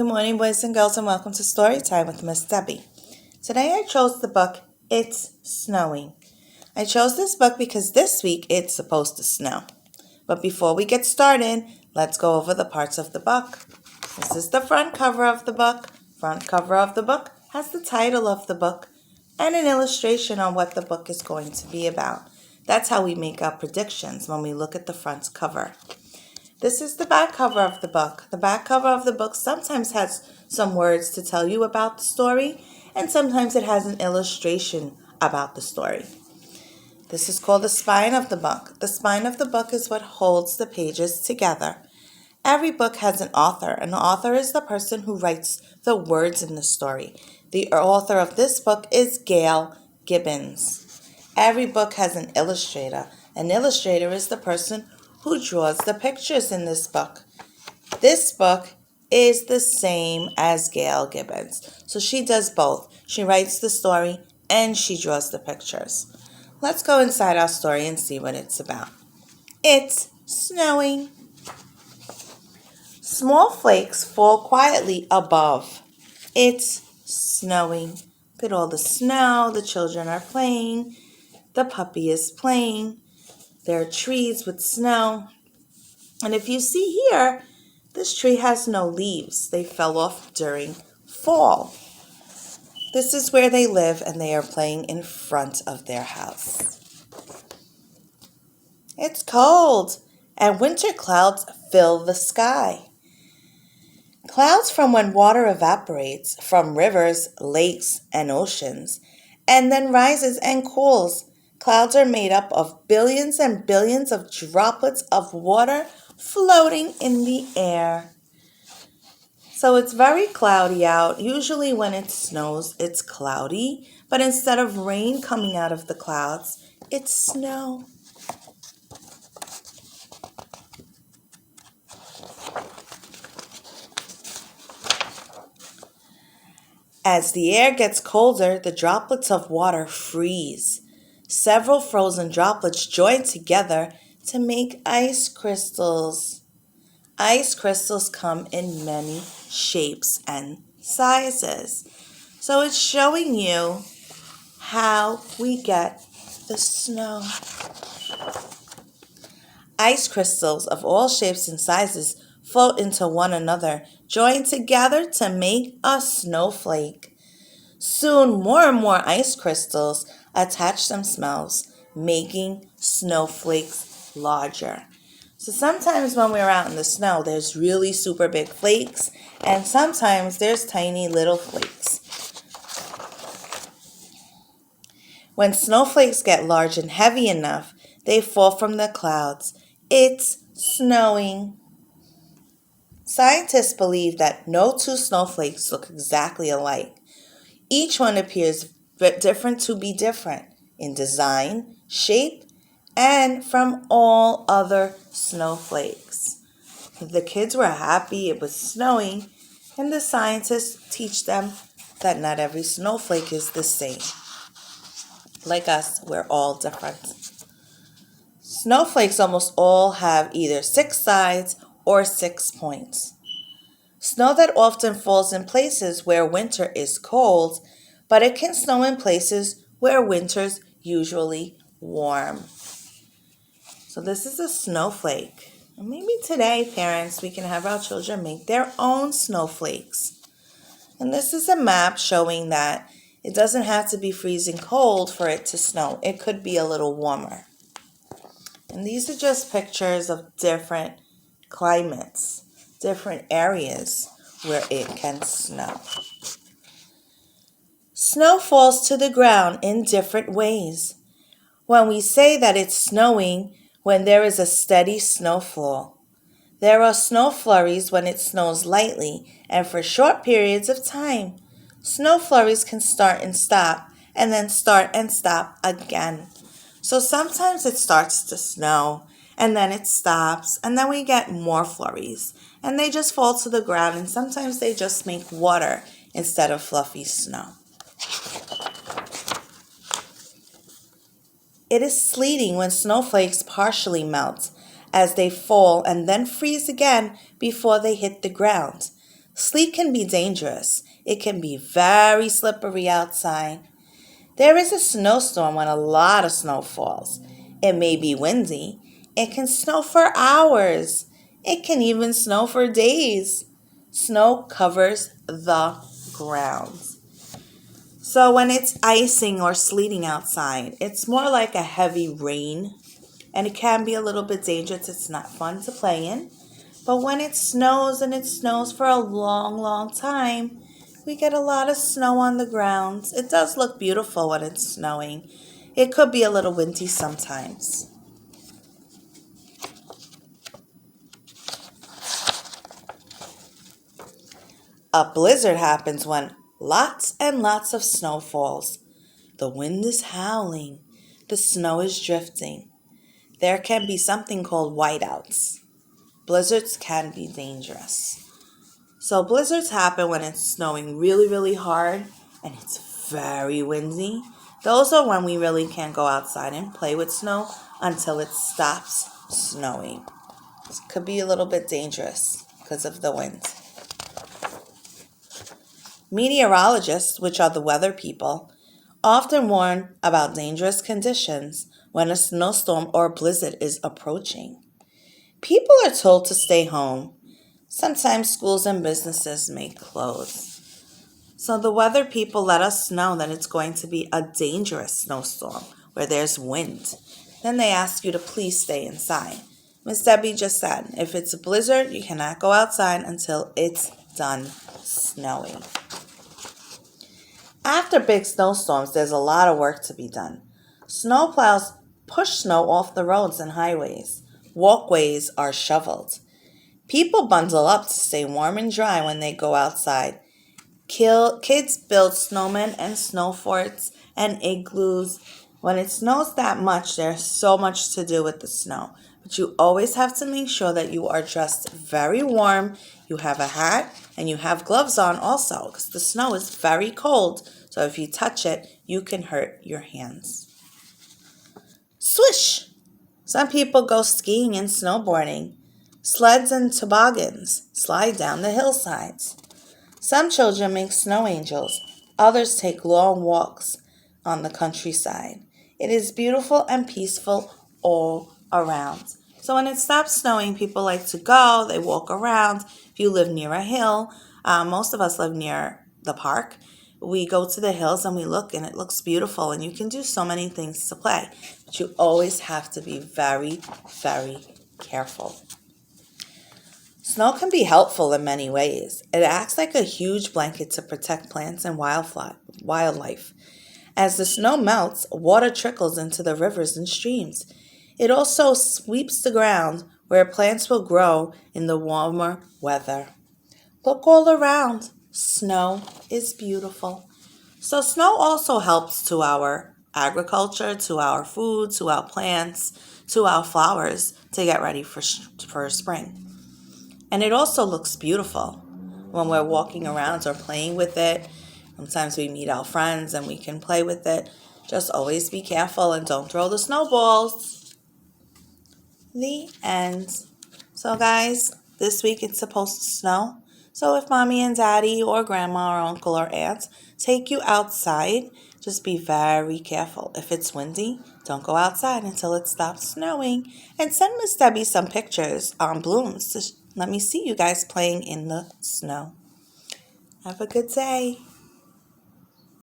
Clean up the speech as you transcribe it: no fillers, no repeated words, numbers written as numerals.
Good morning, boys and girls, and welcome to Storytime with Miss Debbie. Today I chose the book, It's Snowing. I chose this book because this week it's supposed to snow. But before we get started, let's go over the parts of the book. This is the front cover of the book. Front cover of the book has the title of the book and an illustration on what the book is going to be about. That's how we make our predictions when we look at the front cover. This is the back cover of the book. The back cover of the book sometimes has some words to tell you about the story, and sometimes it has an illustration about the story. This is called the spine of the book. The spine of the book is what holds the pages together. Every book has an author. An author is the person who writes the words in the story. The author of this book is Gail Gibbons. Every book has an illustrator. An illustrator is the person who draws the pictures in this book. This book is the same as Gail Gibbons. So she does both. She writes the story and she draws the pictures. Let's go inside our story and see what it's about. It's snowing. Small flakes fall quietly above. It's snowing. Look at all the snow. The children are playing. The puppy is playing. There are trees with snow. And if you see here, this tree has no leaves. They fell off during fall. This is where they live, and they are playing in front of their house. It's cold, and winter clouds fill the sky. Clouds from when water evaporates from rivers, lakes, and oceans, and then rises and cools. Clouds are made up of billions and billions of droplets of water floating in the air. So it's very cloudy out. Usually when it snows, it's cloudy, but instead of rain coming out of the clouds, it's snow. As the air gets colder, the droplets of water freeze. Several frozen droplets join together to make ice crystals. Ice crystals come in many shapes and sizes. So it's showing you how we get the snow. Ice crystals of all shapes and sizes float into one another, join together to make a snowflake. Soon more and more ice crystals attach themselves, making snowflakes larger. So sometimes when we're out in the snow, there's really super big flakes, and sometimes there's tiny little flakes. When snowflakes get large and heavy enough, they fall from the clouds. It's snowing. Scientists believe that no two snowflakes look exactly alike. Each one appears different to be different in design, shape, and from all other snowflakes. The kids were happy it was snowing, and the scientists teach them that not every snowflake is the same. Like us, we're all different. Snowflakes almost all have either 6 sides or 6 points. Snow that often falls in places where winter is cold, but it can snow in places where winter's usually warm. So this is a snowflake. And maybe today, parents, we can have our children make their own snowflakes. And this is a map showing that it doesn't have to be freezing cold for it to snow. It could be a little warmer. And these are just pictures of different climates, different areas where it can snow. Snow falls to the ground in different ways. When we say that it's snowing, when there is a steady snowfall. There are snow flurries when it snows lightly and for short periods of time. Snow flurries can start and stop, and then start and stop again. So sometimes it starts to snow, and then it stops, and then we get more flurries. And they just fall to the ground, and sometimes they just make water instead of fluffy snow. It is sleeting when snowflakes partially melt as they fall and then freeze again before they hit the ground. Sleet can be dangerous. It can be very slippery outside. There is a snowstorm when a lot of snow falls. It may be windy. It can snow for hours. It can even snow for days. Snow covers the ground. So when it's icing or sleeting outside, it's more like a heavy rain, and it can be a little bit dangerous. It's not fun to play in. But when it snows and it snows for a long, long time, we get a lot of snow on the ground. It does look beautiful when it's snowing. It could be a little windy sometimes. A blizzard happens when lots and lots of snow falls. The wind is howling. The snow is drifting. There can be something called whiteouts. Blizzards can be dangerous. So blizzards happen when it's snowing really, really hard and it's very windy. Those are when we really can't go outside and play with snow until it stops snowing. It could be a little bit dangerous because of the wind. Meteorologists, which are the weather people, often warn about dangerous conditions when a snowstorm or blizzard is approaching. People are told to stay home. Sometimes schools and businesses may close. So the weather people let us know that it's going to be a dangerous snowstorm where there's wind. Then they ask you to please stay inside. Miss Debbie just said, if it's a blizzard, you cannot go outside until it's done snowing. After big snowstorms, there's a lot of work to be done. Snowplows push snow off the roads and highways. Walkways are shoveled. People bundle up to stay warm and dry when they go outside. Kids build snowmen and snow forts and igloos. When it snows that much, there's so much to do with the snow. But you always have to make sure that you are dressed very warm, you have a hat, and you have gloves on also, because the snow is very cold. So if you touch it, you can hurt your hands. Swish! Some people go skiing and snowboarding. Sleds and toboggans slide down the hillsides. Some children make snow angels. Others take long walks on the countryside. It is beautiful and peaceful all around. So when it stops snowing, people like to go. They walk around. If you live near a hill, most of us live near the park. We go to the hills and we look, and it looks beautiful. And you can do so many things to play. But you always have to be very, very careful. Snow can be helpful in many ways. It acts like a huge blanket to protect plants and wildlife. As the snow melts, water trickles into the rivers and streams. It also sweeps the ground where plants will grow in the warmer weather. Look all around. Snow is beautiful. So snow also helps to our agriculture, to our food, to our plants, to our flowers to get ready for spring. And it also looks beautiful when we're walking around or playing with it. Sometimes we meet our friends and we can play with it. Just always be careful and don't throw the snowballs. The end. So guys, this week it's supposed to snow. So if mommy and daddy or grandma or uncle or aunt take you outside, just be very careful. If it's windy, don't go outside until it stops snowing. And send Miss Debbie some pictures on blooms to let me see you guys playing in the snow. Have a good day.